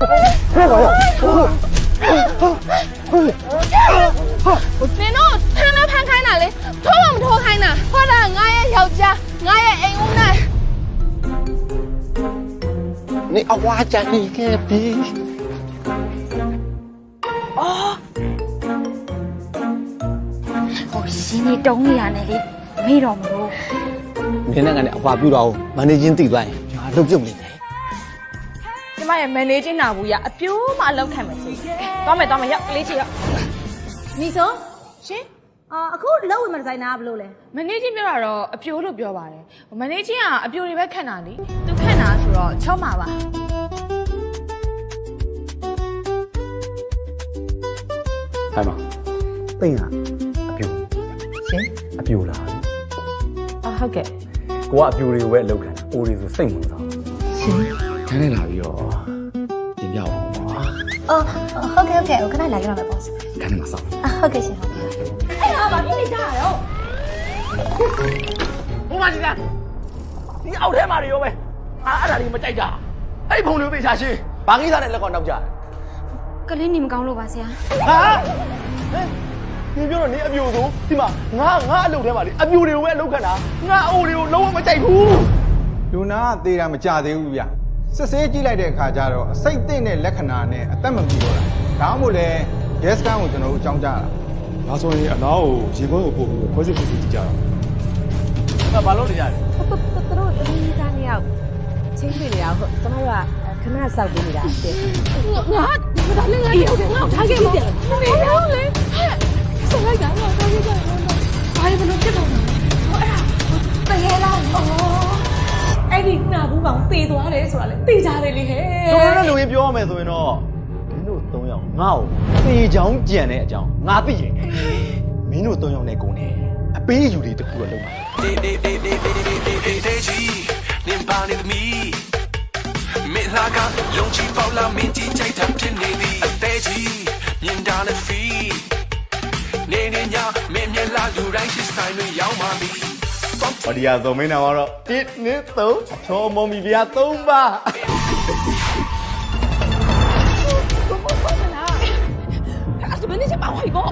တို့ထမ်းလဲဖမ်းခိုင်းတာလေထိုးမထိုးခိုင်းတာဟောတာငါရဲ့ယောက်ျားငါရဲ့အိမ်ဦးနိုင်你阿娃家你个逼！哦，我心里懂你啊，那里没着没着。你那个阿娃比较蛮年轻对吧？都不明白。ကျမရဲ့ managing နာဘူးရအပြိုးမှအလောက်ခံမယ်ဆိုသွားမယ်ရောက်ကလေးချီရော မိဆုံး ရှင် အခုလောက်ဝင်မဒီဇိုင်နာကဘယ်လိုလဲ managing ပြောတာတော့အပြိုးလို့ပြောပါတယ် managing ကအပြိုးတွေပဲခန့်တာလေသူခန့်တာဆိုတော့ချော့မှာပါ係嘛？邊啊？阿表。ရှင် 阿表啦。ဟုတ်ကဲ့ကိုကအပြိုတွေကိုပဲအလုပ်ခံတာ။အိုတွေဆိုစိတ်ဝင်စား။ရှင်။ခန်းထဲလာပြီးတော့တင်ပြအောင်ပါ။ ဟုတ်ကဲ့我ခဏလာကြပါမယ် boss ခန်းထဲမှာစောင့်။ ဟုတ်ကဲ့ရှင်ဟုတ်ကဲ့အဲ့ဟာဘာဖြစ်နေကြရတော့ ဟိုမှာဒီလားဒီအောက်ထဲမှာတွေရောပဲအဲ့ဒါတွေမကြိုက်ကြအဲ့ဒီဖုံတွေသေချာရှင်းဘာကိစ္စနဲ့လက်ကောင်နောက်ကြတယ် ကလေးနေမကောင်းလို့ပါဆရာ ဟာဟင်ဒီပြောတော့နေအပြိုဆိုဒီမှာငါအလုပ်ထဲမှာလေအပြိုတွေကိုပဲအလုပ်ခံတာငါအိုတွေကိုလုံးဝမကြိုက်ဘူး လူနာကသေးတာမကြသေးဘူးဗျစစ်ဆေးကြည့်လိုက်တဲ့အခါကျတော့အစိတ်သိမ့်တဲ့လက္ခဏာနဲ့အသက်မပြေတော့တာဒါမှမဟုတ်လေရဲစခန်းကိုကျွန်တော်တို့အကြောင်းကြားတာ ဒါဆိုရင်အနားကိုရေခွန်းကိုပို့ပြီးခွဲစစ်ကြည့်ကြတာ ငါဘာလုပ်နေကြလဲ သူတို့တမီးသားနှစ်ယောက်ချင်းတွေ့နေတာဟုတ်ကျွန်တော်ကခဏစောက်ပေးနေတာတဲ့ ငါဒါလည်းငါရောက်တယ်ငါထားခဲ့ပါနေတော့လေဆက်လိုက်တာငါထားခဲ့ကြတော့ဘာလို့ဘလို့ဖြစ်တော့လဲဟောအဲ့ဒါတကယ်လားအဲ့ဒီနာဘူးကောင်တေသွားတယ်ဆိုတာလေတေကြတယ်လေဟဲ့ ကျွန်တော်လည်းလူရင်းပြောရမယ်ဆိုရင်တော့မင်းတို့၃ယောက်ငါ့ကိုသေချောင်းကြံတဲ့အကြောင်းငါသိတယ်မင်းတို့၃ယောက်နဲ့ကိုနေအပေးယူတွေတခုတော့လုပ်ပါနင်ပါနေသမီးမင်းလာကလုံချီပေါလာမင်းကြီးကြိုက်တာဖြစ်နေသည်အသေးကြီးမြင်တာနဲ့ဖီနေနေညာမင်းမျက်လာလူတိုင်းရှိဆိုင်တွေရောက်ပါပြီဟောဒီဟာဆိုမင်းနာကတော့1 2 3ချောမုံမီဗျာ3ပါအဲ့ဒါမင်းနေချပါဝိုင်ပေါ့